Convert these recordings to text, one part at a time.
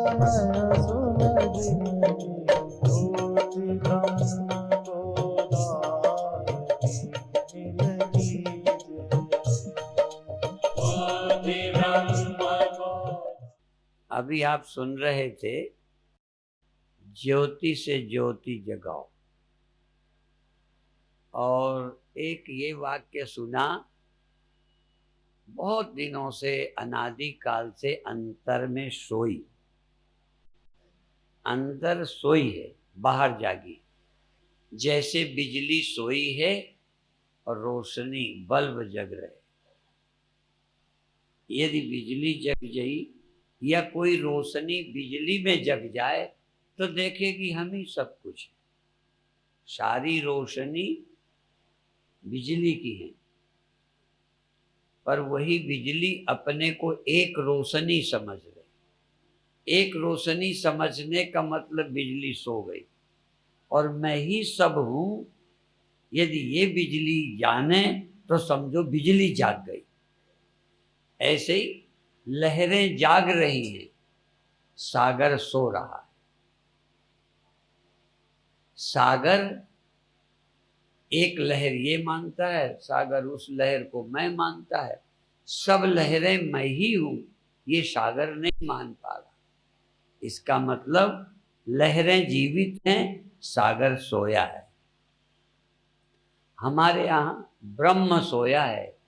नयन सुलगिनी ज्योति ब्रह्म गोदारिणी नीलगी अभी आप सुन रहे थे ज्योति से ज्योति जगाओ, और एक ये वाक्य सुना, बहुत दिनों से अनादि काल से अंतर में सोई, अंदर सोई है, बाहर जागी। जैसे बिजली सोई है और रोशनी बल्ब जग रहे। यदि बिजली जग गई या कोई रोशनी बिजली में जग जाए तो देखेगी हम ही सब कुछ है। सारी रोशनी बिजली की है, पर वही बिजली अपने को एक रोशनी समझ रही। एक रोशनी समझने का मतलब बिजली सो गई और मैं ही सब हूं। यदि ये बिजली जाने तो समझो बिजली जाग गई। ऐसे ही लहरें जाग रही हैं, सागर सो रहा है। सागर एक लहर ये मानता है, सागर उस लहर को मैं मानता है। सब लहरें मैं ही हूं, ये सागर नहीं मान पा रहा। इसका मतलब लहरें जीवित हैं, सागर सोया है। हमारे यहाँ ब्रह्म सोया है,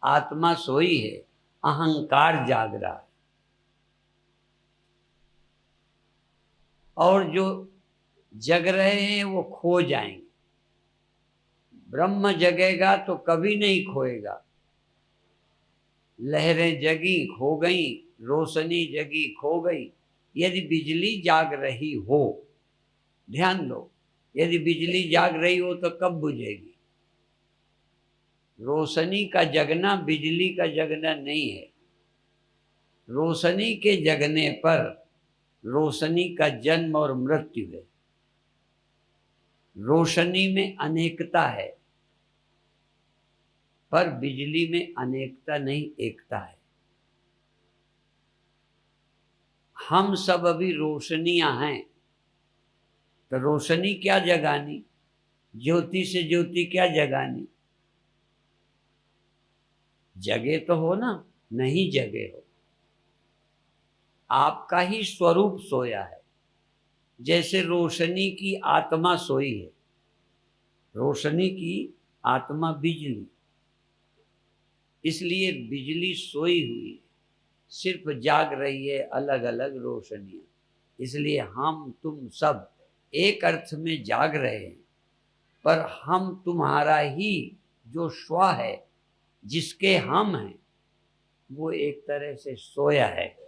आत्मा सोई है, अहंकार जाग रहा है। और जो जग रहे हैं वो खो जाएंगे। ब्रह्म जगेगा तो कभी नहीं खोएगा। लहरें जगी खो गई, रोशनी जगी खो गई। यदि बिजली जाग रही हो, ध्यान दो, यदि बिजली जाग रही हो तो कब बुझेगी? रोशनी का जगना बिजली का जगना नहीं है। रोशनी के जगने पर रोशनी का जन्म और मृत्यु है। रोशनी में अनेकता है, पर बिजली में अनेकता नहीं, एकता है। हम सब अभी रोशनियां हैं, तो रोशनी क्या जगानी? ज्योति से ज्योति क्या जगानी? जगे तो हो ना, नहीं जगे हो। आपका ही स्वरूप सोया है। जैसे रोशनी की आत्मा सोई है, रोशनी की आत्मा बिजली, इसलिए बिजली सोई हुई है, सिर्फ जाग रही है अलग अलग रोशनियां। इसलिए हम तुम सब एक अर्थ में जाग रहे हैं, पर हम तुम्हारा ही जो स्व है, जिसके हम हैं, वो एक तरह से सोया है।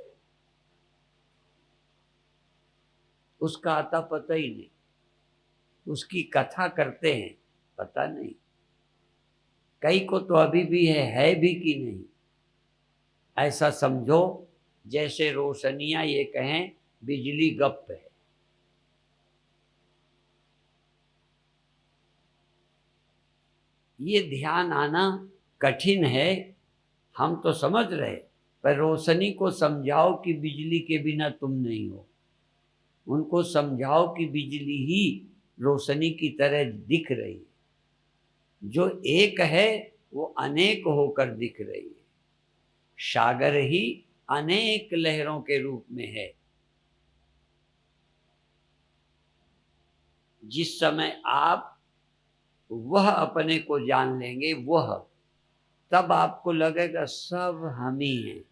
उसका आता पता ही नहीं। उसकी कथा करते हैं, पता नहीं। कई को तो अभी भी है भी कि नहीं। ऐसा समझो जैसे रोशनियां ये कहें बिजली गप है। ये ध्यान आना कठिन है। हम तो समझ रहे, पर रोशनी को समझाओ कि बिजली के बिना तुम नहीं हो। उनको समझाओ कि बिजली ही रोशनी की तरह दिख रही है। जो एक है वो अनेक होकर दिख रही है। सागर ही अनेक लहरों के रूप में है। जिस समय आप वह अपने को जान लेंगे, वह, तब आपको लगेगा सब हम ही हैं।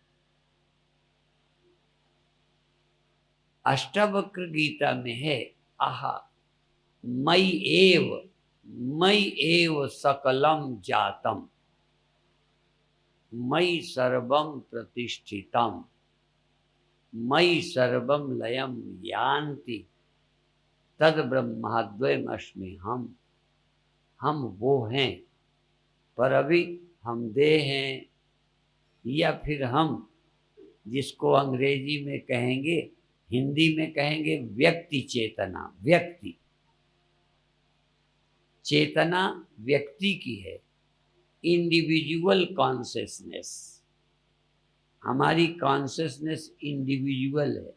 अष्टावक्र गीता में है, आहा मयि एव सकलम जातम, मयि सर्वम प्रतिष्ठितम, मयि सर्वम लयम यान्ति, तद ब्रह्माद्वयम् अस्मि हम वो हैं, पर अभी हम देह हैं, या फिर हम जिसको अंग्रेजी में कहेंगे, हिंदी में कहेंगे व्यक्ति चेतना। व्यक्ति चेतना व्यक्ति की है, इंडिविजुअल कॉन्शियसनेस। हमारी कॉन्शियसनेस इंडिविजुअल है,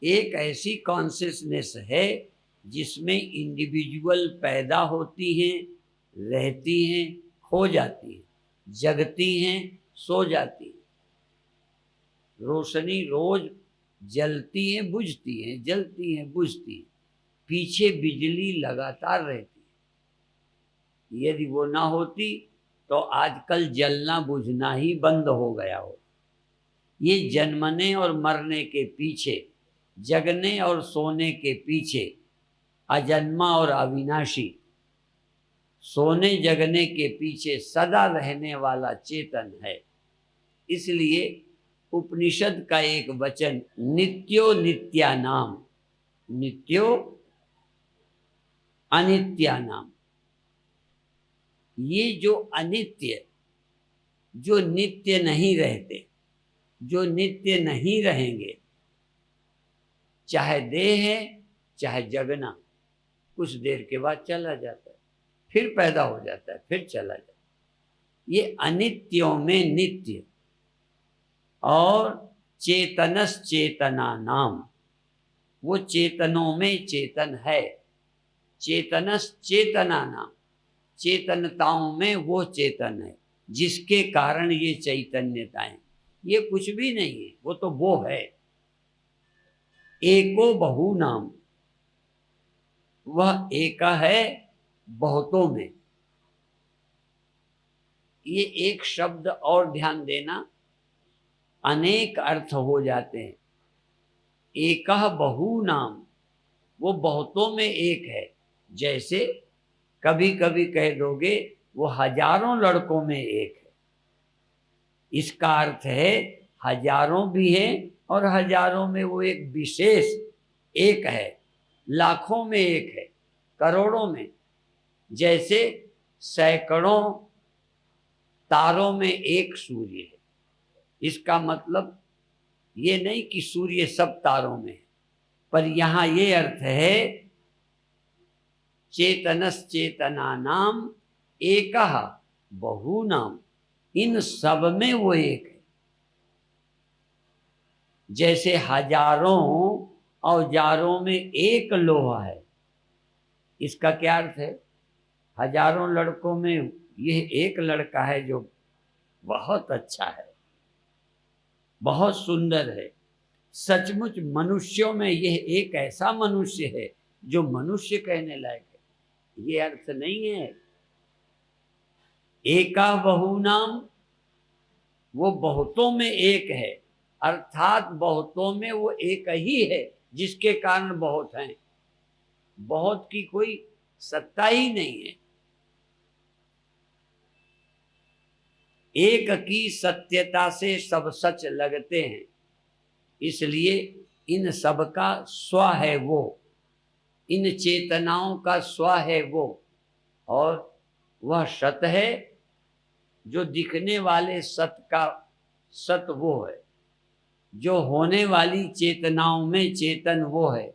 एक ऐसी कॉन्शियसनेस है जिसमें इंडिविजुअल पैदा होती हैं, रहती हैं, खो जाती हैं, जगती हैं, सो जाती हैं। रोशनी रोज जलती है, बुझती है, जलती है, बुझती है। पीछे बिजली लगातार रहती है। यदि वो ना होती तो आजकल जलना बुझना ही बंद हो गया हो। ये जन्मने और मरने के पीछे, जगने और सोने के पीछे अजन्मा और अविनाशी, सोने जगने के पीछे सदा रहने वाला चेतन है। इसलिए उपनिषद का एक वचन नित्यो नित्यानाम, नित्यो अनित्यानाम, ये जो अनित्य, जो नित्य नहीं रहते, जो नित्य नहीं रहेंगे, चाहे देह है चाहे जगना, कुछ देर के बाद चला जाता है, फिर पैदा हो जाता है, फिर चला जाता है। ये अनित्यों में नित्य। और चेतनस चेतना नाम, वो चेतनों में चेतन है। चेतनस चेतना नाम, चेतनताओं में वो चेतन है जिसके कारण ये चैतन्यताएं। ये कुछ भी नहीं है, वो तो वो है। एको बहु नाम, वह एका है बहुतों में। ये एक शब्द और ध्यान देना, अनेक अर्थ हो जाते हैं। एकह बहु नाम, वो बहुतों में एक है। जैसे कभी कभी कह दोगे वो हजारों लड़कों में एक है। इसका अर्थ है हजारों भी है और हजारों में वो एक विशेष एक है, लाखों में एक है, करोड़ों में। जैसे सैकड़ों तारों में एक सूर्य है। इसका मतलब ये नहीं कि सूर्य सब तारों में है, पर यहां ये अर्थ है चेतनस चेतना नाम एकह बहु नाम, इन सब में वो एक है। जैसे हजारों औजारों में एक लोहा है। इसका क्या अर्थ है? हजारों लड़कों में यह एक लड़का है जो बहुत अच्छा है, बहुत सुंदर है। सचमुच मनुष्यों में यह एक ऐसा मनुष्य है जो मनुष्य कहने लायक है। ये अर्थ नहीं है। एका बहु नाम, वो बहुतों में एक है, अर्थात बहुतों में वो एक ही है जिसके कारण बहुत हैं। बहुत की कोई सत्ता ही नहीं है। एक की सत्यता से सब सच लगते हैं, इसलिए इन सब का स्व है वो, इन चेतनाओं का स्व है वो। और वह सत है, जो दिखने वाले सत का सत वो है, जो होने वाली चेतनाओं में चेतन वो है,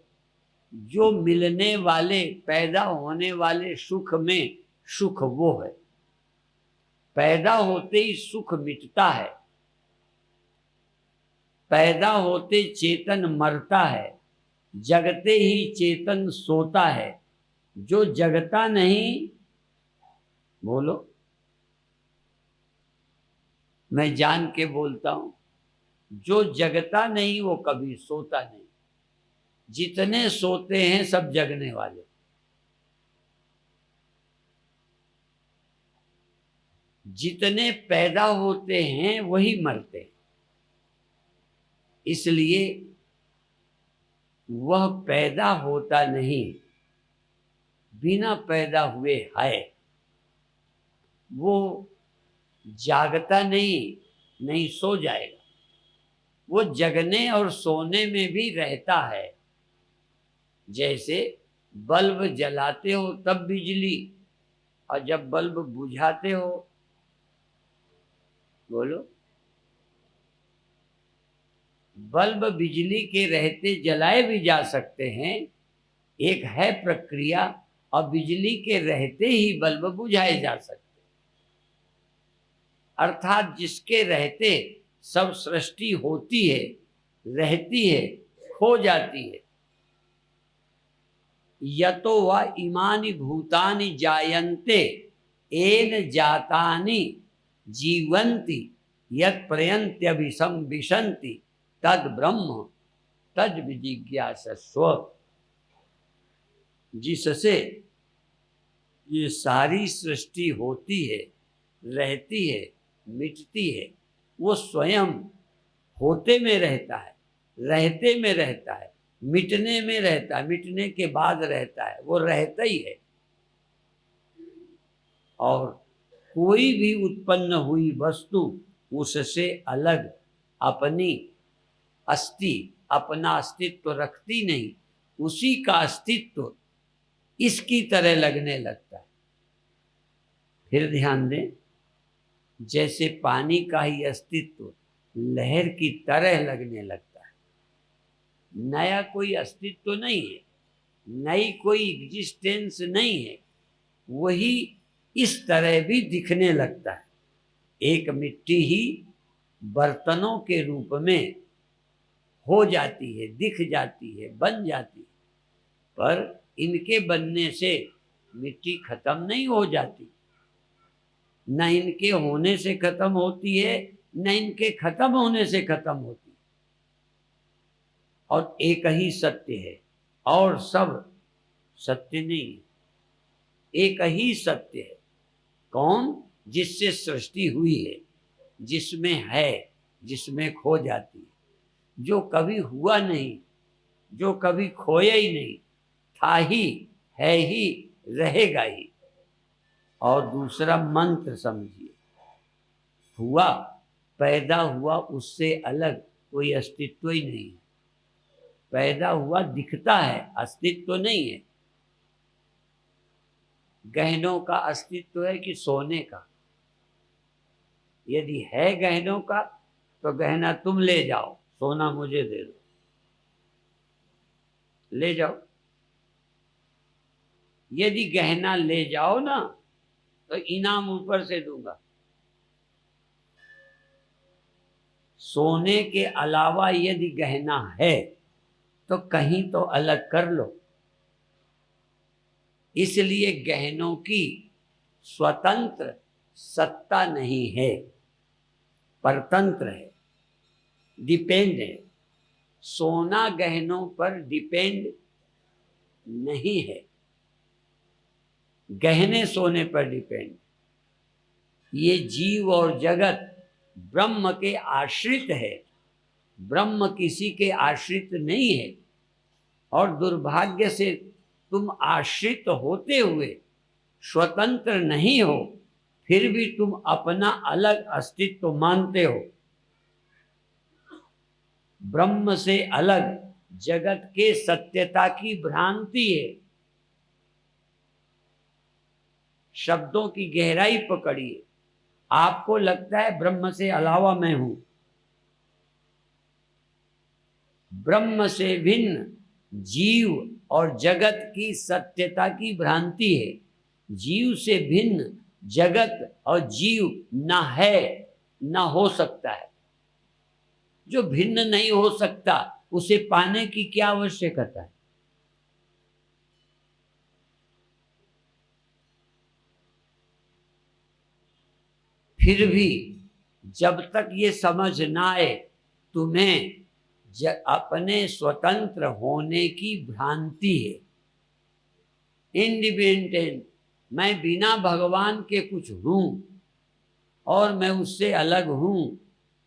जो मिलने वाले पैदा होने वाले सुख में सुख वो है। पैदा होते ही सुख मिटता है, पैदा होते चेतन मरता है, जगते ही चेतन सोता है। जो जगता नहीं, बोलो, मैं जान के बोलता हूं, जो जगता नहीं वो कभी सोता नहीं। जितने सोते हैं सब जगने वाले। जितने पैदा होते हैं वही मरते हैं। इसलिए वह पैदा होता नहीं, बिना पैदा हुए है। वो जागता नहीं, नहीं सो जाएगा। वो जगने और सोने में भी रहता है। जैसे बल्ब जलाते हो तब बिजली, और जब बल्ब बुझाते हो, बोलो, बल्ब बिजली के रहते जलाए भी जा सकते हैं, एक है प्रक्रिया, और बिजली के रहते ही बल्ब बुझाए जा सकते। अर्थात जिसके रहते सब सृष्टि होती है, रहती है, खो जाती है। यतो व इमानि भूतानि जायन्ते येन जातानि जीवन्ति यत् प्रयन्त्यभिसं विशन्ति तद ब्रह्म तद विजिज्ञासस्व। जिससे ये सारी सृष्टि होती है, रहती है, मिटती है, वो स्वयं होते में रहता है, रहते में रहता है, मिटने में रहता है, मिटने के बाद रहता है, वो रहता ही है। और कोई भी उत्पन्न हुई वस्तु उससे अलग अपनी अपना अस्तित्व रखती नहीं, उसी का अस्तित्व इसकी तरह लगने लगता है। फिर ध्यान दें, जैसे पानी का ही अस्तित्व लहर की तरह लगने लगता है। नया कोई अस्तित्व नहीं है, नई कोई एग्जिस्टेंस नहीं है, वही इस तरह भी दिखने लगता है। एक मिट्टी ही बर्तनों के रूप में हो जाती है, दिख जाती है, बन जाती है, पर इनके बनने से मिट्टी खत्म नहीं हो जाती, न इनके होने से खत्म होती है, न इनके खत्म होने से खत्म होती है। और एक ही सत्य है और सब सत्य नहीं है, एक ही सत्य है। कौन? जिससे सृष्टि हुई है, जिसमें है, जिसमें खो जाती है, जो कभी हुआ नहीं, जो कभी खोया ही नहीं, था ही, है ही, रहेगा ही। और दूसरा मंत्र समझिए, हुआ, पैदा हुआ, उससे अलग कोई अस्तित्व ही नहीं है। पैदा हुआ दिखता है, अस्तित्व नहीं है। गहनों का अस्तित्व है कि सोने का? यदि है गहनों का तो गहना तुम ले जाओ, सोना मुझे दे दो, ले जाओ। यदि गहना ले जाओ ना तो इनाम ऊपर से दूंगा। सोने के अलावा यदि गहना है तो कहीं तो अलग कर लो। इसलिए गहनों की स्वतंत्र सत्ता नहीं है, परतंत्र है, डिपेंड है। सोना गहनों पर डिपेंड नहीं है, गहने सोने पर डिपेंड। ये जीव और जगत ब्रह्म के आश्रित है, ब्रह्म किसी के आश्रित नहीं है। और दुर्भाग्य से तुम आश्रित होते हुए स्वतंत्र नहीं हो, फिर भी तुम अपना अलग अस्तित्व मानते हो। ब्रह्म से अलग जगत के सत्यता की भ्रांति है। शब्दों की गहराई पकड़िए, आपको लगता है ब्रह्म से अलावा मैं हूं। ब्रह्म से भिन्न जीव और जगत की सत्यता की भ्रांति है। जीव से भिन्न जगत और जीव न है, न हो सकता है। जो भिन्न नहीं हो सकता उसे पाने की क्या आवश्यकता है? फिर भी जब तक ये समझ ना आए तुम्हें अपने स्वतंत्र होने की भ्रांति है। इंडिपेंडेंट, मैं बिना भगवान के कुछ हूं और मैं उससे अलग हूं,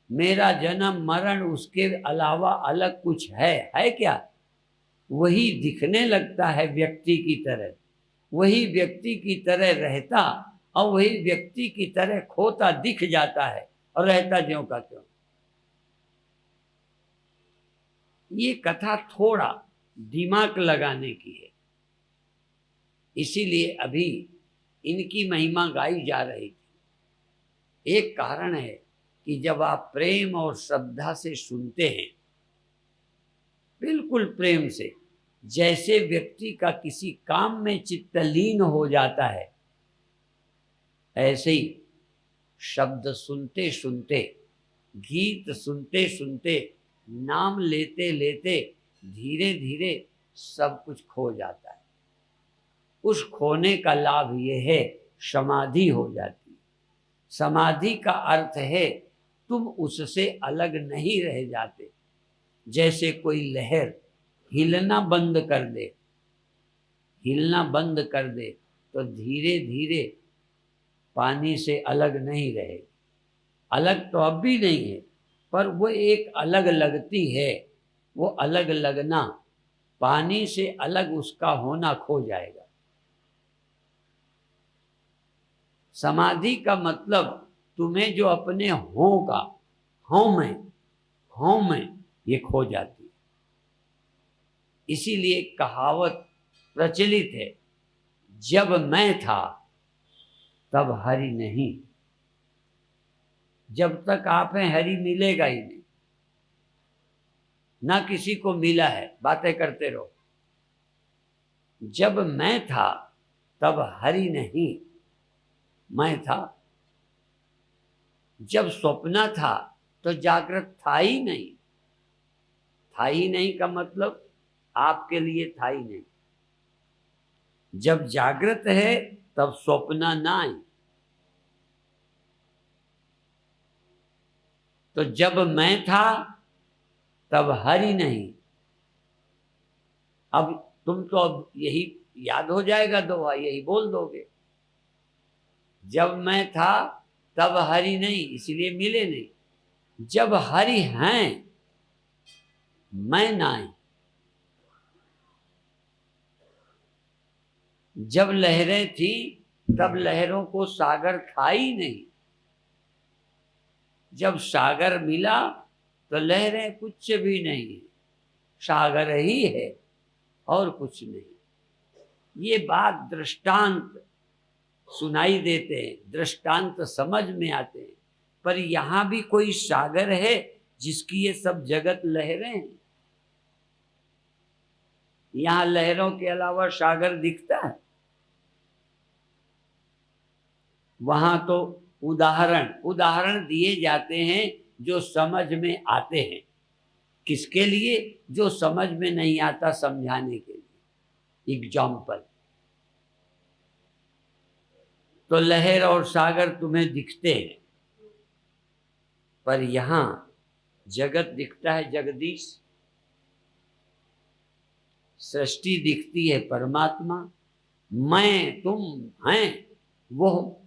मेरा जन्म मरण उसके अलावा अलग कुछ है क्या? वही दिखने लगता है व्यक्ति की तरह, वही व्यक्ति की तरह रहता और वही व्यक्ति की तरह खोता दिख जाता है और रहता ज्यों का त्यों। ये कथा थोड़ा दिमाग लगाने की है, इसीलिए अभी इनकी महिमा गाई जा रही थी। एक कारण है कि जब आप प्रेम और श्रद्धा से सुनते हैं, बिल्कुल प्रेम से, जैसे व्यक्ति का किसी काम में चित्त लीन हो जाता है, ऐसे ही शब्द सुनते सुनते, गीत सुनते सुनते, नाम लेते लेते धीरे धीरे सब कुछ खो जाता है। उस खोने का लाभ ये है, समाधि हो जाती है। समाधि का अर्थ है तुम उससे अलग नहीं रह जाते। जैसे कोई लहर हिलना बंद कर दे, हिलना बंद कर दे तो धीरे धीरे पानी से अलग नहीं रहेगी। अलग तो अब भी नहीं है, पर वो एक अलग लगती है। वो अलग लगना, पानी से अलग उसका होना खो जाएगा। समाधि का मतलब तुम्हें जो अपने हों का, हों में ये खो जाती है। इसीलिए कहावत प्रचलित है, जब मैं था तब हरि नहीं। जब तक आप हैं हरि मिलेगा ही नहीं। ना किसी को मिला है, बातें करते रहो। जब मैं था तब हरि नहीं, मैं था। जब स्वप्न था तो जागृत था ही नहीं। था ही नहीं का मतलब आपके लिए था ही नहीं। जब जागृत है तब स्वप्न ना आए। तो जब मैं था तब हरि नहीं। अब तुम तो अब यही याद हो जाएगा, दोहा यही बोल दोगे, जब मैं था तब हरि नहीं, इसलिए मिले नहीं। जब हरि हैं मैं नाई। जब लहरें थी तब लहरों को सागर था ही नहीं। जब सागर मिला तो लहरें कुछ भी नहीं है, सागर ही है और कुछ नहीं। ये बात दृष्टांत सुनाई देते हैं, दृष्टांत समझ में आते हैं, पर यहां भी कोई सागर है जिसकी ये सब जगत लहरें हैं। यहां लहरों के अलावा सागर दिखता है? वहां तो उदाहरण दिए जाते हैं जो समझ में आते हैं। किसके लिए? जो समझ में नहीं आता समझाने के लिए। एग्जाम्पल, तो लहर और सागर तुम्हें दिखते हैं, पर यहां जगत दिखता है, जगदीश। सृष्टि दिखती है, परमात्मा। मैं तुम हैं वो,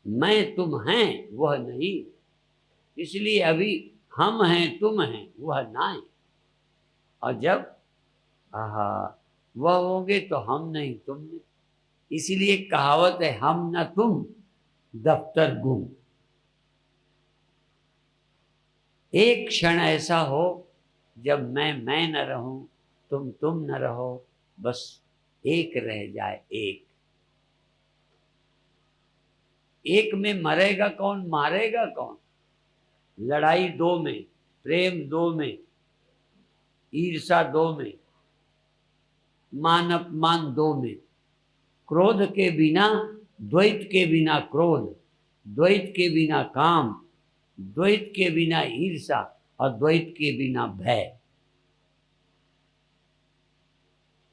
मैं तुम हैं वह नहीं। इसलिए अभी हम हैं तुम हैं वह ना है। और जब आहा वह होंगे तो हम नहीं तुम नहीं। इसीलिए कहावत है, हम न तुम दफ्तर गुम। एक क्षण ऐसा हो जब मैं न रहूं, तुम न रहो, बस एक रह जाए। एक में मरेगा कौन, मारेगा कौन? लड़ाई दो में, प्रेम दो में, ईर्षा दो में, मान अपमान दो में। क्रोध के बिना, द्वैत के बिना क्रोध, द्वैत के बिना काम, द्वैत के बिना ईर्षा और द्वैत के बिना भय।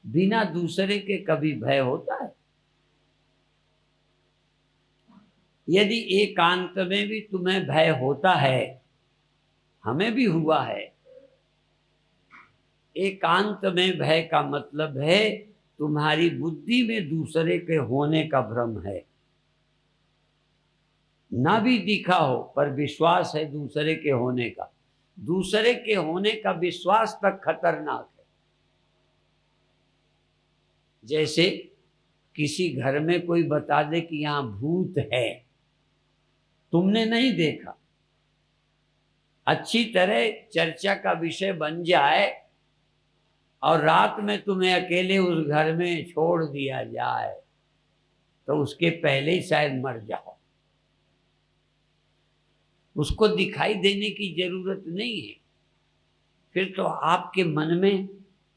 बिना दूसरे के कभी भय होता है? यदि एकांत में भी तुम्हें भय होता है, हमें भी हुआ है। एकांत में भय का मतलब है तुम्हारी बुद्धि में दूसरे के होने का भ्रम है। ना भी दिखा हो पर विश्वास है दूसरे के होने का। दूसरे के होने का विश्वास तक खतरनाक है। जैसे किसी घर में कोई बता दे कि यहां भूत है, तुमने नहीं देखा, अच्छी तरह चर्चा का विषय बन जाए और रात में तुम्हें अकेले उस घर में छोड़ दिया जाए तो उसके पहले ही शायद मर जाओ। उसको दिखाई देने की जरूरत नहीं है। फिर तो आपके मन में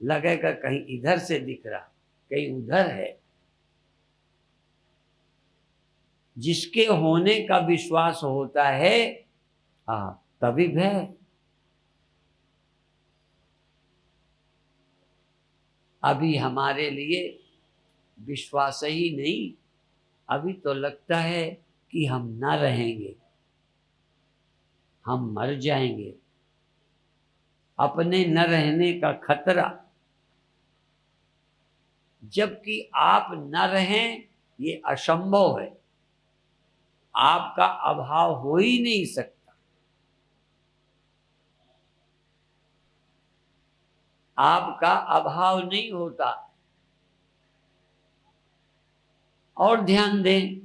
लगेगा कहीं इधर से दिख रहा, कहीं उधर है। जिसके होने का विश्वास होता है तभी भय। अभी हमारे लिए विश्वास ही नहीं, अभी तो लगता है कि हम ना रहेंगे, हम मर जाएंगे। अपने न रहने का खतरा, जबकि आप न रहें ये असंभव है, आपका अभाव हो ही नहीं सकता। आपका अभाव नहीं होता। और ध्यान दें,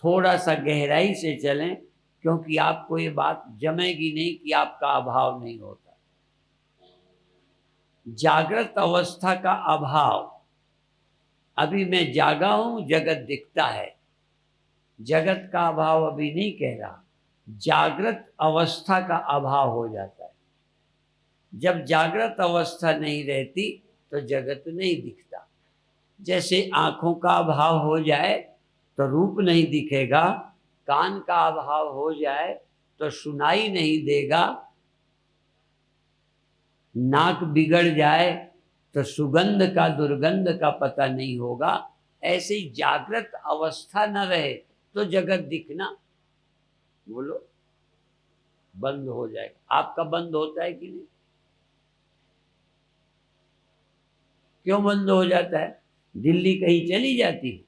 थोड़ा सा गहराई से चलें, क्योंकि आपको ये बात जमेगी नहीं कि आपका अभाव नहीं होता। जागृत अवस्था का अभाव, अभी मैं जागा हूं, जगत दिखता है, जगत का अभाव अभी नहीं कह रहा, जागृत अवस्था का अभाव हो जाता है। जब जागृत अवस्था नहीं रहती तो जगत नहीं दिखता। जैसे आंखों का अभाव हो जाए तो रूप नहीं दिखेगा, कान का अभाव हो जाए तो सुनाई नहीं देगा, नाक बिगड़ जाए तो सुगंध का दुर्गंध का पता नहीं होगा। ऐसे ही जागृत अवस्था न रहे तो जगत दिखना, बोलो, बंद हो जाएगा। आपका बंद होता है कि नहीं? क्यों बंद हो जाता है? दिल्ली कहीं चली जाती है,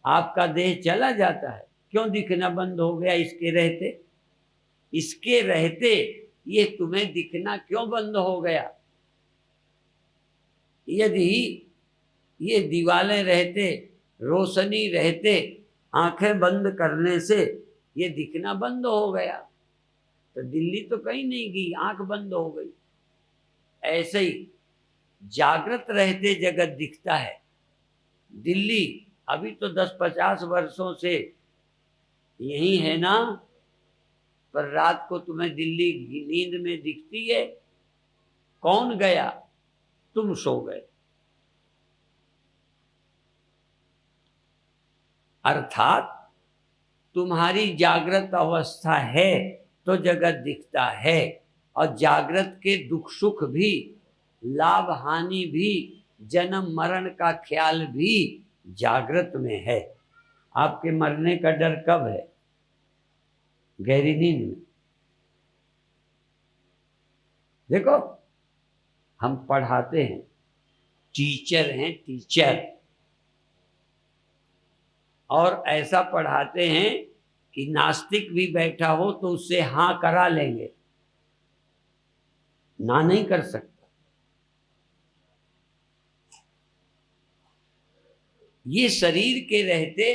आपका देह चला जाता है, क्यों दिखना बंद हो गया? इसके रहते, इसके रहते ये तुम्हें दिखना क्यों बंद हो गया? यदि ये दीवालें रहते, रोशनी रहते, आंखें बंद करने से ये दिखना बंद हो गया तो दिल्ली तो कहीं नहीं गई, आंख बंद हो गई। ऐसे ही जागृत रहते जगत दिखता है। दिल्ली अभी तो 10-50 वर्षों से यही है ना, पर रात को तुम्हें दिल्ली नींद में दिखती है। कौन गया? तुम सो गए। अर्थात तुम्हारी जागृत अवस्था है तो जगत दिखता है, और जागृत के दुख सुख भी, लाभ हानि भी, जन्म मरण का ख्याल भी जागृत में है। आपके मरने का डर कब है? गहरी नींद में। देखो, हम पढ़ाते हैं, टीचर हैं, टीचर, और ऐसा पढ़ाते हैं कि नास्तिक भी बैठा हो तो उससे हाँ करा लेंगे, ना नहीं कर सकता। ये शरीर के रहते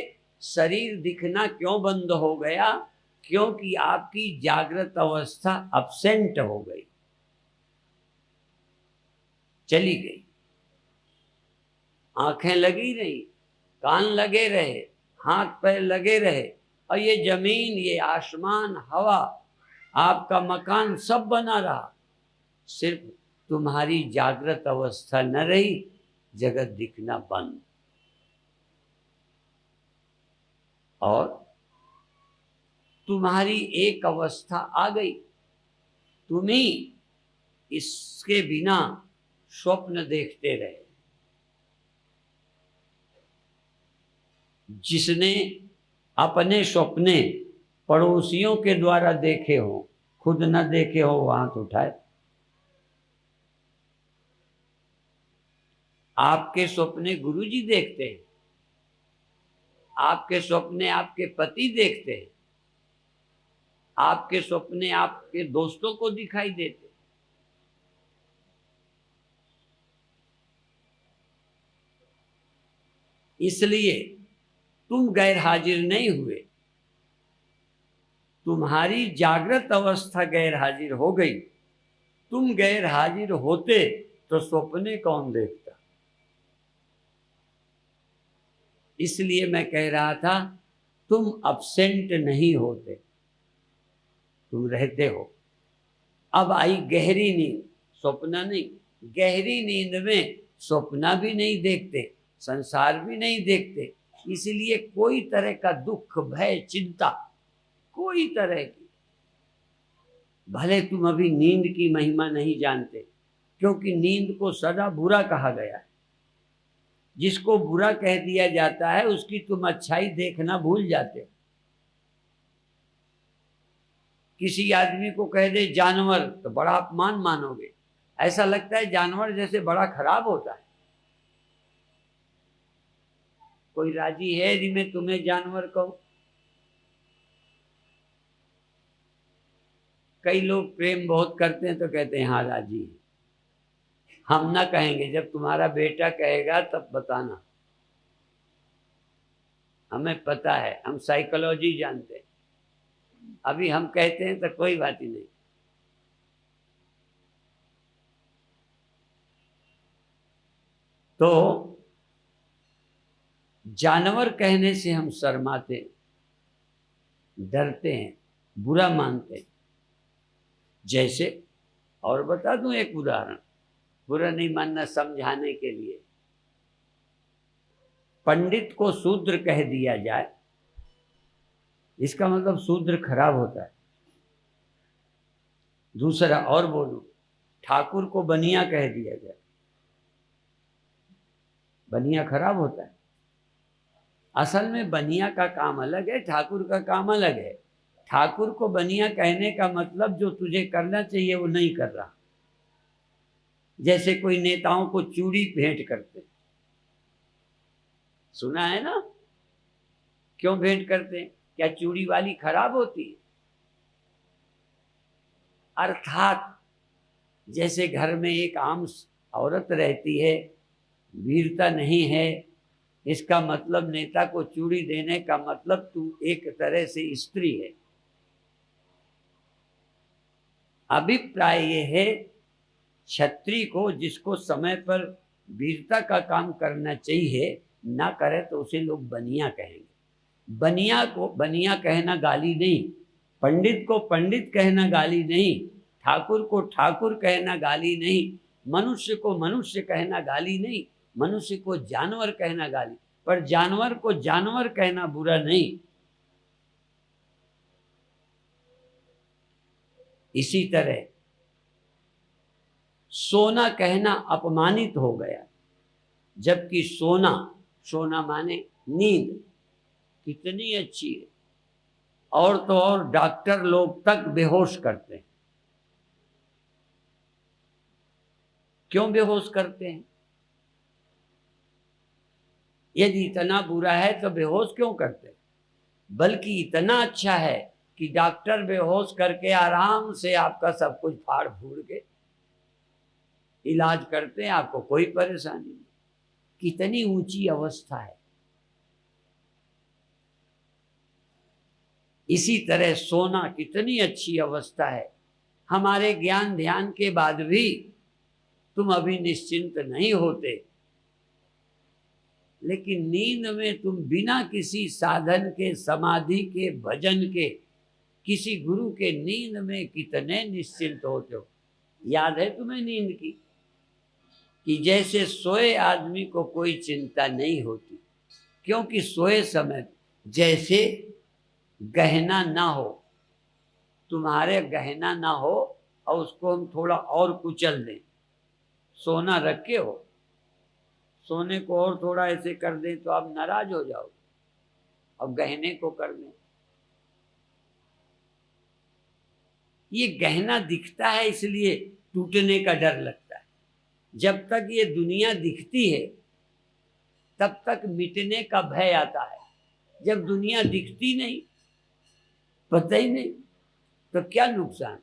शरीर दिखना क्यों बंद हो गया? क्योंकि आपकी जागृत अवस्था अब्सेंट हो गई, चली गई। आंखें लगी रही, कान लगे रहे, हाथ पैर लगे रहे, और ये जमीन, ये आसमान, हवा, आपका मकान सब बना रहा, सिर्फ तुम्हारी जागृत अवस्था न रही, जगत दिखना बंद। और तुम्हारी एक अवस्था आ गई, तुम्ही इसके बिना स्वप्न देखते रहे। जिसने अपने सपने पड़ोसियों के द्वारा देखे हो, खुद न देखे हो, वो हाथ उठाए। आपके सपने गुरुजी देखते हैं, आपके सपने आपके पति देखते हैं, आपके सपने आपके दोस्तों को दिखाई देते। इसलिए तुम गैर हाजिर नहीं हुए, तुम्हारी जागृत अवस्था गैर हाजिर हो गई। तुम गैर हाजिर होते तो सपने कौन देखता? इसलिए मैं कह रहा था, तुम अब्सेंट नहीं होते, तुम रहते हो। अब आई गहरी नींद, सपना नहीं। गहरी नींद में सपना भी नहीं देखते, संसार भी नहीं देखते, इसलिए कोई तरह का दुख, भय, चिंता, कोई तरह की, भले तुम अभी नींद की महिमा नहीं जानते, क्योंकि नींद को सदा बुरा कहा गया है। जिसको बुरा कह दिया जाता है उसकी तुम अच्छाई देखना भूल जाते हो। किसी आदमी को कह दे जानवर तो बड़ा अपमान मानोगे, ऐसा लगता है जानवर जैसे बड़ा खराब होता है। कोई राजी है यदि मैं तुम्हें जानवर कहूं? कई लोग प्रेम बहुत करते हैं तो कहते हैं हाँ राजी है। हम ना कहेंगे, जब तुम्हारा बेटा कहेगा तब बताना। हमें पता है, हम साइकोलॉजी जानते हैं। अभी हम कहते हैं तो कोई बात ही नहीं। तो जानवर कहने से हम शर्माते, डरते हैं, बुरा मानते हैं। जैसे, और बता दूं एक उदाहरण, बुरा नहीं मानना समझाने के लिए। पंडित को शूद्र कह दिया जाए, इसका मतलब शूद्र खराब होता है। दूसरा और बोलूं, ठाकुर को बनिया कह दिया जाए, बनिया खराब होता है। असल में बनिया का काम अलग है, ठाकुर का काम अलग है। ठाकुर को बनिया कहने का मतलब जो तुझे करना चाहिए वो नहीं कर रहा। जैसे कोई नेताओं को चूड़ी भेंट करते, सुना है ना? क्यों भेंट करते हैं? क्या चूड़ी वाली खराब होती है? अर्थात जैसे घर में एक आम औरत रहती है, वीरता नहीं है, इसका मतलब नेता को चूड़ी देने का मतलब तू एक तरह से स्त्री है। अभिप्राय ये है, क्षत्रिय को जिसको समय पर वीरता का काम करना चाहिए ना करे तो उसे लोग बनिया कहेंगे। बनिया को बनिया कहना गाली नहीं, पंडित को पंडित कहना गाली नहीं, ठाकुर को ठाकुर कहना गाली नहीं, मनुष्य को मनुष्य कहना गाली नहीं, मनुष्य को जानवर कहना गाली। पर जानवर को जानवर कहना बुरा नहीं। इसी तरह सोना कहना अपमानित हो गया, जबकि सोना, सोना माने नींद, कितनी अच्छी है। और तो और डॉक्टर लोग तक बेहोश करते हैं। क्यों बेहोश करते हैं? यदि इतना बुरा है तो बेहोश क्यों करते हैं? बल्कि इतना अच्छा है कि डॉक्टर बेहोश करके आराम से आपका सब कुछ फाड़ फूड़ के इलाज करते हैं, आपको कोई परेशानी नहीं। कितनी ऊंची अवस्था है। इसी तरह सोना कितनी अच्छी अवस्था है। हमारे ज्ञान ध्यान के बाद भी तुम अभी निश्चिंत नहीं होते, लेकिन नींद में तुम बिना किसी साधन के, समाधि के, भजन के, किसी गुरु के नींद में कितने निश्चिंत होते हो। याद है तुम्हें नींद की? कि जैसे सोए आदमी को कोई चिंता नहीं होती, क्योंकि सोए समय जैसे गहना ना हो, तुम्हारे गहना ना हो और उसको हम थोड़ा और कुचल दें। सोना रखे हो, सोने को और थोड़ा ऐसे कर दें तो आप नाराज हो जाओगे, और गहने को कर दें। ये गहना दिखता है इसलिए टूटने का डर लगता है। जब तक ये दुनिया दिखती है तब तक मिटने का भय आता है। जब दुनिया दिखती नहीं, पता ही नहीं, तो क्या नुकसान।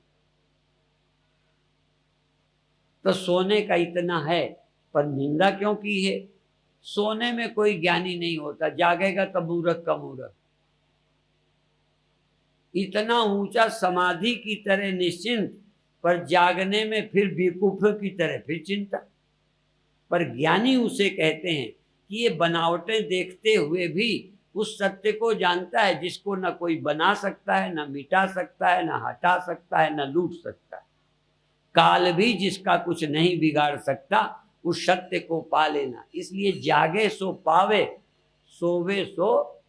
तो सोने का इतना है, पर निंदा क्यों की है? सोने में कोई ज्ञानी नहीं होता, जागेगा तब मूर्ख का मूर्ख। इतना ऊंचा समाधि की तरह निश्चिंत, पर जागने में फिर बेवकूफ की तरह फिर चिंता। पर ज्ञानी उसे कहते हैं कि ये बनावटें देखते हुए भी उस सत्य को जानता है जिसको न कोई बना सकता है, न मिटा सकता है, न हटा सकता है, न लूट सकता है। काल भी जिसका कुछ नहीं बिगाड़ सकता, उस सत्य को पा लेना। इसलिए जागे सो पावे, सोवे सो।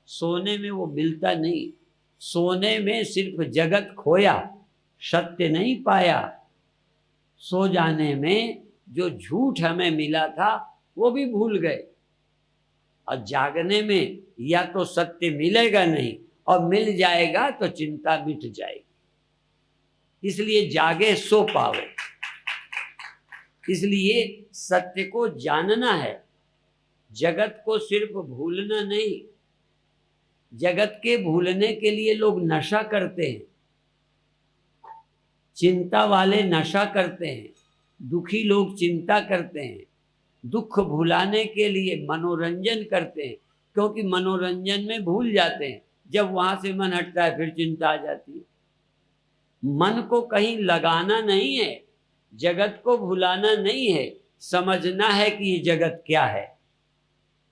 सोने में वो मिलता नहीं, सोने में सिर्फ जगत खोया, सत्य नहीं पाया। सो जाने में जो झूठ हमें मिला था वो भी भूल गए, और जागने में या तो सत्य मिलेगा नहीं, और मिल जाएगा तो चिंता मिट जाएगी। इसलिए जागे सो पावे। इसलिए सत्य को जानना है, जगत को सिर्फ भूलना नहीं। जगत के भूलने के लिए लोग नशा करते हैं, चिंता वाले नशा करते हैं, दुखी लोग चिंता करते हैं, दुख भुलाने के लिए मनोरंजन करते हैं, क्योंकि मनोरंजन में भूल जाते हैं। जब वहां से मन हटता है फिर चिंता आ जाती है। मन को कहीं लगाना नहीं है, जगत को भुलाना नहीं है, समझना है कि ये जगत क्या है।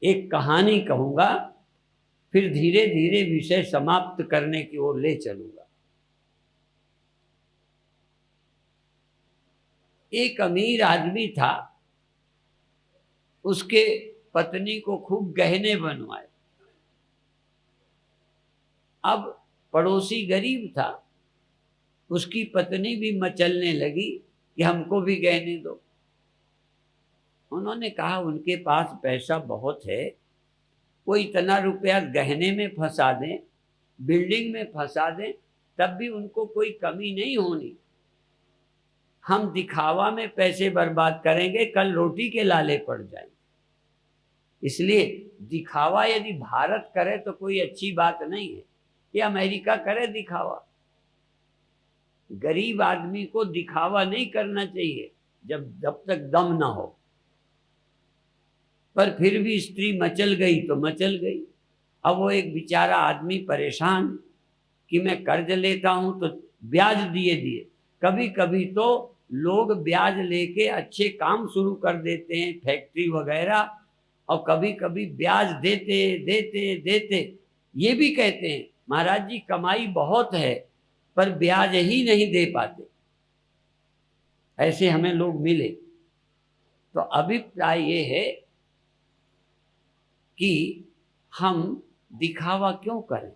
एक कहानी कहूंगा, फिर धीरे धीरे विषय समाप्त करने की ओर ले चलूंगा। एक अमीर आदमी था, उसके पत्नी को खूब गहने बनवाए। अब पड़ोसी गरीब था, उसकी पत्नी भी मचलने लगी कि हमको भी गहने दो। उन्होंने कहा उनके पास पैसा बहुत है, वो इतना रुपया गहने में फंसा दें, बिल्डिंग में फंसा दें, तब भी उनको कोई कमी नहीं होनी। हम दिखावा में पैसे बर्बाद करेंगे, कल रोटी के लाले पड़ जाएंगे। इसलिए दिखावा यदि भारत करे तो कोई अच्छी बात नहीं है, ये अमेरिका करे दिखावा। गरीब आदमी को दिखावा नहीं करना चाहिए जब तक दम ना हो। पर फिर भी स्त्री मचल गई तो मचल गई। अब वो एक बेचारा आदमी परेशान कि मैं कर्ज लेता हूं तो ब्याज दिए दिए। कभी कभी तो लोग ब्याज लेके अच्छे काम शुरू कर देते हैं, फैक्ट्री वगैरह, और कभी कभी ब्याज देते देते देते ये भी कहते हैं महाराज जी कमाई बहुत है पर ब्याज ही नहीं दे पाते। ऐसे हमें लोग मिले। तो अभिप्राय ये है कि हम दिखावा क्यों करें।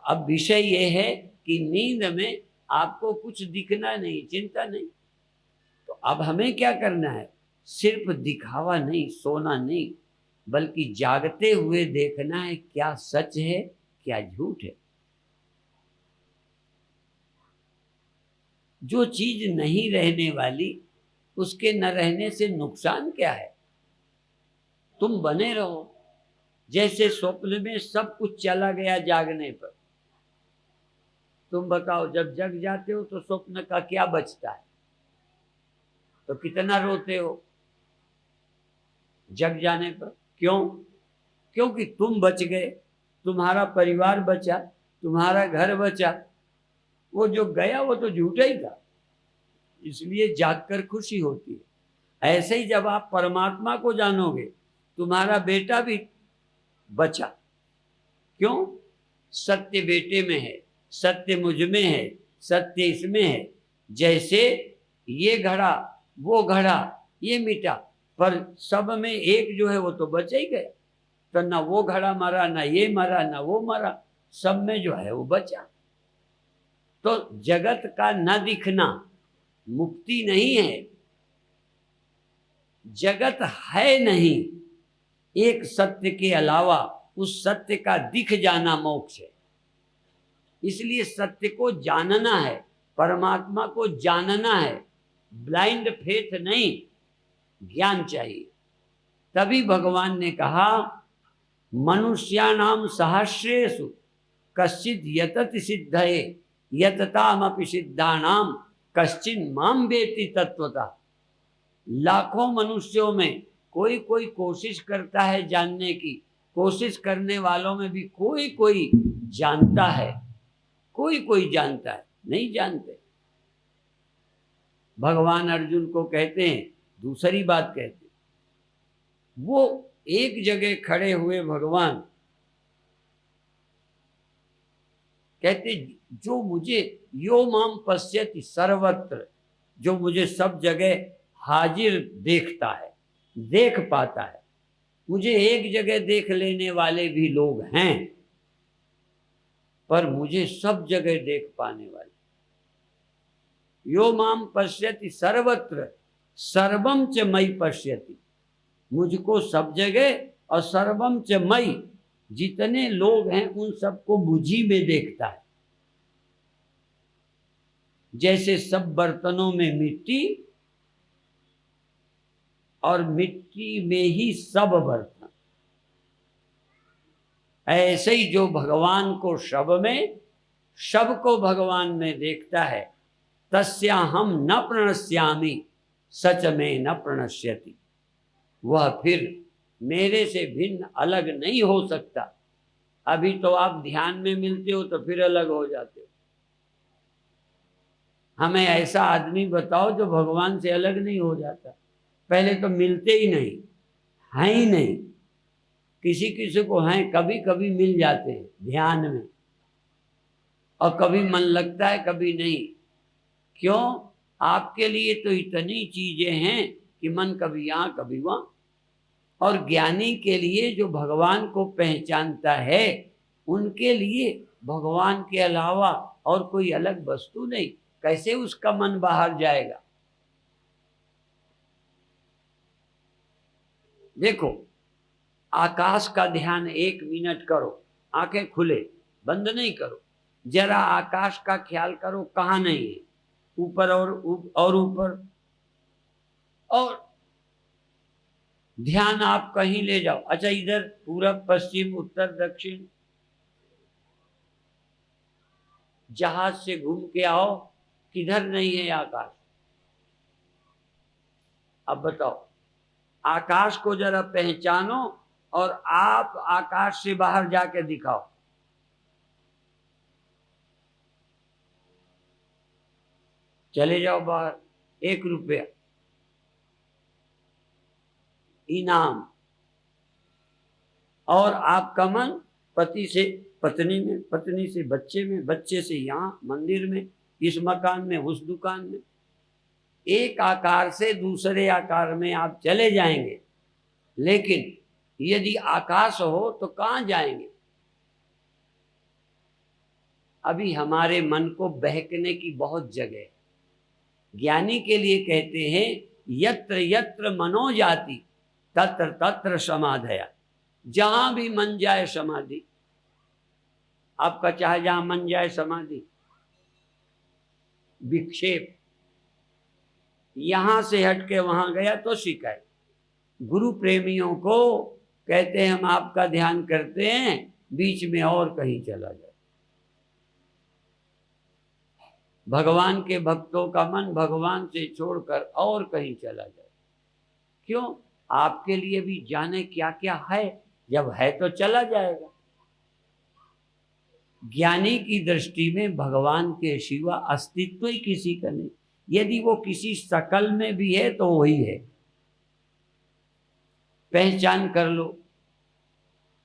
अब विषय ये है कि नींद में आपको कुछ दिखना नहीं, चिंता नहीं। तो अब हमें क्या करना है, सिर्फ दिखावा नहीं, सोना नहीं, बल्कि जागते हुए देखना है क्या सच है क्या झूठ है। जो चीज नहीं रहने वाली उसके न रहने से नुकसान क्या है। तुम बने रहो। जैसे स्वप्न में सब कुछ चला गया जागने पर, तुम बताओ जब जग जाते हो तो स्वप्न का क्या बचता है, तो कितना रोते हो जग जाने पर। क्यों? क्योंकि तुम बच गए, तुम्हारा परिवार बचा, तुम्हारा घर बचा। वो जो गया वो तो झूठा ही था, इसलिए जागकर खुशी होती है। ऐसे ही जब आप परमात्मा को जानोगे, तुम्हारा बेटा भी बचा। क्यों? सत्य बेटे में है, सत्य मुझ में है, सत्य इसमें है। जैसे ये घड़ा वो घड़ा ये मिटा, पर सब में एक जो है वो तो बच ही गया। तो ना वो घड़ा मरा, ना ये मरा, ना वो मरा, सब में जो है वो बचा। तो जगत का न दिखना मुक्ति नहीं है, जगत है नहीं, एक सत्य के अलावा उस सत्य का दिख जाना मोक्ष है। इसलिए सत्य को जानना है, परमात्मा को जानना है। ब्लाइंड फेथ नहीं, ज्ञान चाहिए। तभी भगवान ने कहा मनुष्याणाम सहस्रेषु कश्चित् यतति सिद्धये यततामपि सिद्धानाम कश्चिन् माम वेत्ति तत्वतः। लाखों मनुष्यों में कोई कोई कोशिश करता है जानने की, कोशिश करने वालों में भी कोई कोई जानता है, कोई कोई जानता है, नहीं जानते। भगवान अर्जुन को कहते हैं, दूसरी बात कहते हैं, वो एक जगह खड़े हुए भगवान कहते जो मुझे यो माम पश्यति सर्वत्र, जो मुझे सब जगह हाजिर देखता है, देख पाता है। मुझे एक जगह देख लेने वाले भी लोग हैं, पर मुझे सब जगह देख पाने वाले यो माम पश्यति सर्वत्र सर्वम च मई पश्यति, मुझको सब जगह और सर्वम च मई, जितने लोग हैं उन सबको मुझी में देखता है। जैसे सब बर्तनों में मिट्टी और मिट्टी में ही सब बर्तन, ऐसे ही जो भगवान को शब में, शब को भगवान में देखता है, तस्या हम न प्रणश्यामि सच में न प्रणश्यति, वह फिर मेरे से भिन्न अलग नहीं हो सकता। अभी तो आप ध्यान में मिलते हो तो फिर अलग हो जाते हो। हमें ऐसा आदमी बताओ जो भगवान से अलग नहीं हो जाता। पहले तो मिलते ही नहीं, हैं ही नहीं। किसी किसी को हैं, कभी कभी मिल जाते हैं ध्यान में, और कभी मन लगता है कभी नहीं। क्यों? आपके लिए तो इतनी चीजें हैं कि मन कभी यहाँ कभी वहां। और ज्ञानी के लिए, जो भगवान को पहचानता है, उनके लिए भगवान के अलावा और कोई अलग वस्तु नहीं। कैसे उसका मन बाहर जाएगा? देखो, आकाश का ध्यान 1 मिनट करो, आंखें खुले, बंद नहीं करो, जरा आकाश का ख्याल करो, कहाँ नहीं है, ऊपर और ऊपर, और ध्यान आप कहीं ले जाओ। अच्छा, इधर पूरब पश्चिम उत्तर दक्षिण, जहाज से घूम के आओ, किधर नहीं है आकाश? अब बताओ, आकाश को जरा पहचानो और आप आकाश से बाहर जाके दिखाओ। चले जाओ बाहर, 1 रुपया इनाम। और आपका मन पति से पत्नी में, पत्नी से बच्चे में, बच्चे से यहाँ मंदिर में, इस मकान में, उस दुकान में। एक आकार से दूसरे आकार में आप चले जाएंगे, लेकिन यदि आकाश हो तो कहाँ जाएंगे? अभी हमारे मन को बहकने की बहुत जगह है। ज्ञानी के लिए कहते हैं, यत्र यत्र मनो जाति तत्र तत्र समाधया। जहां भी मन जाए समाधि। आपका चाहे जहां मन जाए समाधि। विक्षेप, यहां से हट के वहां गया तो शिकायत। गुरु प्रेमियों को कहते हैं, हम आपका ध्यान करते हैं, बीच में और कहीं चला जाए। भगवान के भक्तों का मन भगवान से छोड़कर और कहीं चला जाए। क्यों? आपके लिए भी जाने क्या क्या है, जब है तो चला जाएगा। ज्ञानी की दृष्टि में भगवान के सिवा अस्तित्व ही किसी का नहीं। यदि वो किसी शकल में भी है तो वही है। पहचान कर लो।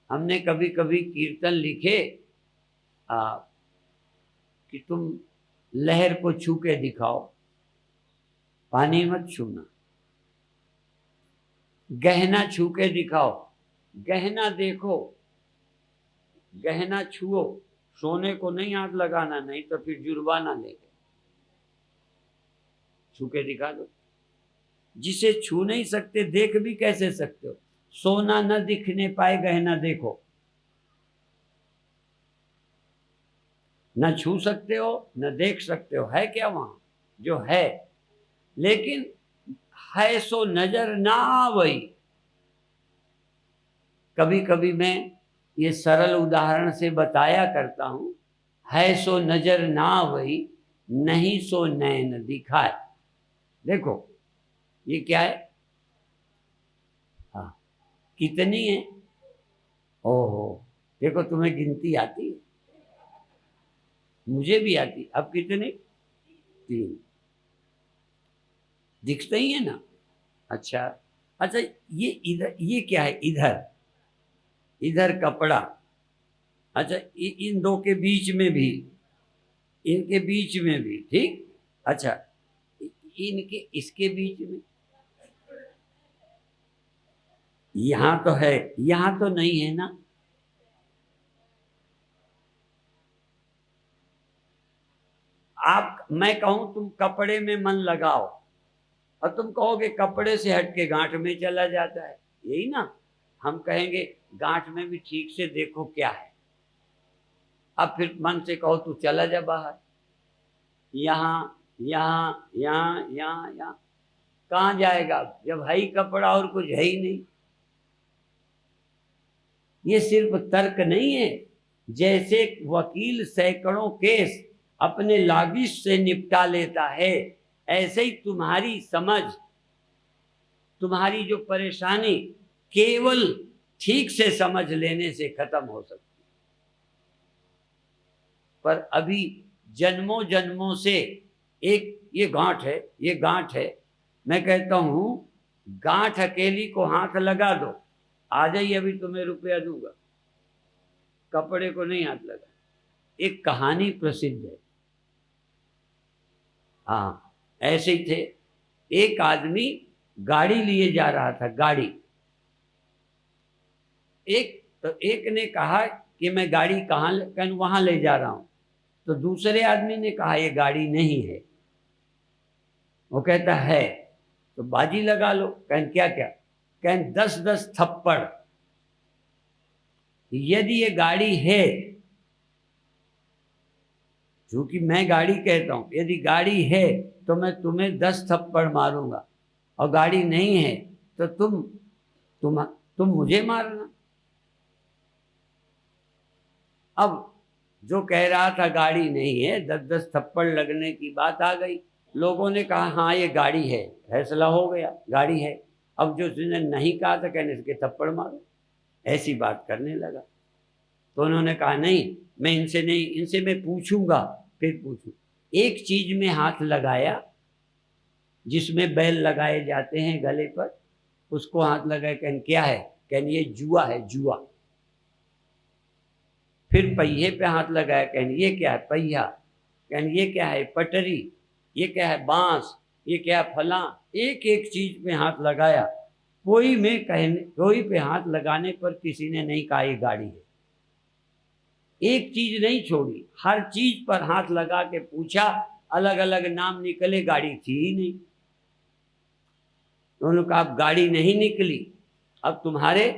हमने कभी कभी कीर्तन लिखे कि तुम लहर को छू के दिखाओ, पानी मत छूना। गहना छू के दिखाओ, गहना देखो, गहना छुओ, सोने को नहीं हाथ लगाना, नहीं तो फिर जुर्माना लेंगे। छू के दिखा दो। जिसे छू नहीं सकते देख भी कैसे सकते हो? सोना न दिखने पाए, गहना देखो। न छू सकते हो न देख सकते हो, है क्या वहां? जो है, लेकिन है सो नजर ना आवई। कभी कभी मैं ये सरल उदाहरण से बताया करता हूं, है सो नजर ना आवई, नहीं सो नैन दिखाए। देखो ये क्या है? हाँ, कितनी है? ओहो, देखो तुम्हें गिनती आती है, मुझे भी आती। अब कितने? 3 दिखते ही है ना। अच्छा अच्छा, ये इधर, ये क्या है? इधर, इधर कपड़ा। अच्छा, इन दो के बीच में भी, इनके बीच में भी, ठीक। अच्छा, इनके, इसके बीच में, यहां तो है, यहां तो नहीं है ना। आप मैं कहूं तुम कपड़े में मन लगाओ और तुम कहोगे कपड़े से हट के गांठ में चला जाता है, यही ना। हम कहेंगे गांठ में भी ठीक से देखो क्या है। अब फिर मन से कहो तू चला जा बाहर, यहाँ यहाँ यहाँ यहाँ यहाँ, कहाँ जाएगा जब है ही कपड़ा और कुछ है ही नहीं। ये सिर्फ तर्क नहीं है। जैसे वकील सैकड़ों केस अपने लागिश से निपटा लेता है, ऐसे ही तुम्हारी समझ, तुम्हारी जो परेशानी केवल ठीक से समझ लेने से खत्म हो सकती है। पर अभी जन्मों जन्मों से एक ये गांठ है, ये गांठ है। मैं कहता हूं गांठ अकेली को हाथ लगा दो, आ जाइए अभी तुम्हें रुपया दूंगा, कपड़े को नहीं हाथ लगा। एक कहानी प्रसिद्ध है। हाँ, ऐसे ही थे। एक आदमी गाड़ी लिए जा रहा था, गाड़ी। एक ने कहा कि मैं गाड़ी कहाँ वहां ले जा रहा हूं। तो दूसरे आदमी ने कहा ये गाड़ी नहीं है। वो कहता है तो बाजी लगा लो। कहन क्या क्या? कहन 10-10 थप्पड़। यदि ये गाड़ी है, क्योंकि मैं गाड़ी कहता हूं, यदि गाड़ी है तो मैं तुम्हें 10 थप्पड़ मारूंगा, और गाड़ी नहीं है तो तुम मुझे मारना। अब जो कह रहा था गाड़ी नहीं है, 10-10 थप्पड़ लगने की बात आ गई। लोगों ने कहा हाँ ये गाड़ी है, फैसला हो गया गाड़ी है। अब जो जिसने नहीं कहा था कहने इसके थप्पड़ मारो, ऐसी बात करने लगा। तो उन्होंने कहा नहीं, मैं इनसे नहीं, इनसे मैं पूछूंगा, फिर पूछूं। एक चीज में हाथ लगाया जिसमें बैल लगाए जाते हैं गले पर, उसको हाथ लगाए। कहन क्या है? कहन ये जुआ है, जुआ। फिर पहिए पे हाथ लगाया। कहन ये क्या है? पहिया। कहन ये क्या है? पटरी। ये क्या है? बांस। ये क्या है? फला। एक एक चीज पे हाथ लगाया। कोई पे हाथ लगाने पर किसी ने नहीं कहा ये गाड़ी है। एक चीज नहीं छोड़ी, हर चीज पर हाथ लगा के पूछा, अलग अलग नाम निकले, गाड़ी थी ही नहीं। उन्होंने कहा अब गाड़ी नहीं निकली, अब तुम्हारे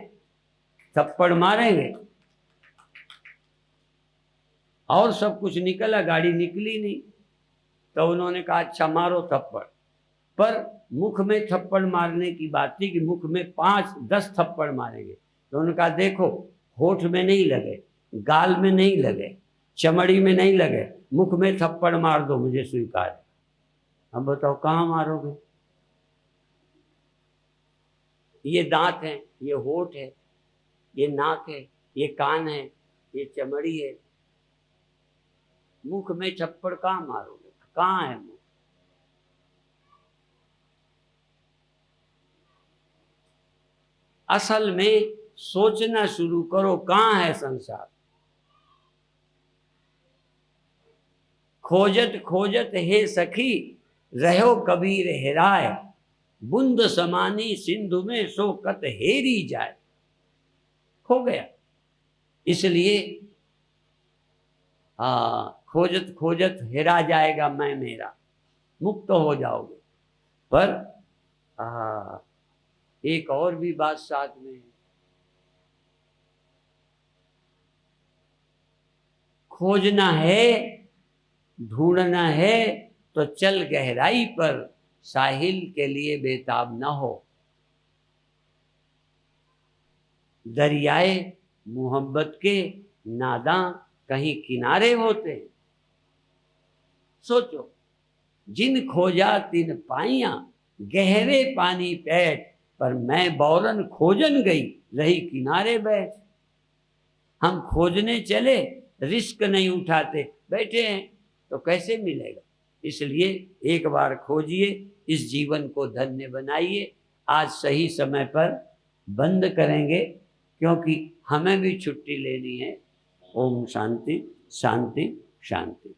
थप्पड़ मारेंगे। और सब कुछ निकला, गाड़ी निकली नहीं। तो उन्होंने कहा अच्छा मारो थप्पड़। पर मुख में थप्पड़ मारने की बात थी कि मुख में 5-10 थप्पड़ मारेंगे। तो उन्होंने कहा देखो, होठ में नहीं लगे, गाल में नहीं लगे, चमड़ी में नहीं लगे, मुख में थप्पड़ मार दो, मुझे स्वीकार है। अब बताओ कहाँ मारोगे? ये दांत है, ये होठ है, ये नाक है, ये कान है, ये चमड़ी है। मुख में थप्पड़ कहाँ मारोगे? कहाँ है मुख? असल में सोचना शुरू करो, कहाँ है संसार। खोजत खोजत हे सखी, रहो कबीर हेराय, बूंद समानी सिंधु में सो कत हेरी जाए। खो गया। इसलिए खोजत खोजत हेरा जाएगा मैं मेरा, मुक्त हो जाओगे। पर एक और भी बात साथ में है। खोजना है, ढूंढना है तो चल गहराई पर, साहिल के लिए बेताब न हो। दरियाए मोहब्बत के नादां कहीं किनारे होते हैं। सोचो, जिन खोजा तिन पाइया, गहरे पानी पैठ, पर मैं बौरन खोजन गई, रही किनारे बैठ। हम खोजने चले, रिस्क नहीं उठाते, बैठे हैं तो कैसे मिलेगा। इसलिए एक बार खोजिए, इस जीवन को धन्य बनाइए। आज सही समय पर बंद करेंगे क्योंकि हमें भी छुट्टी लेनी है। ओम शांति शांति शांति।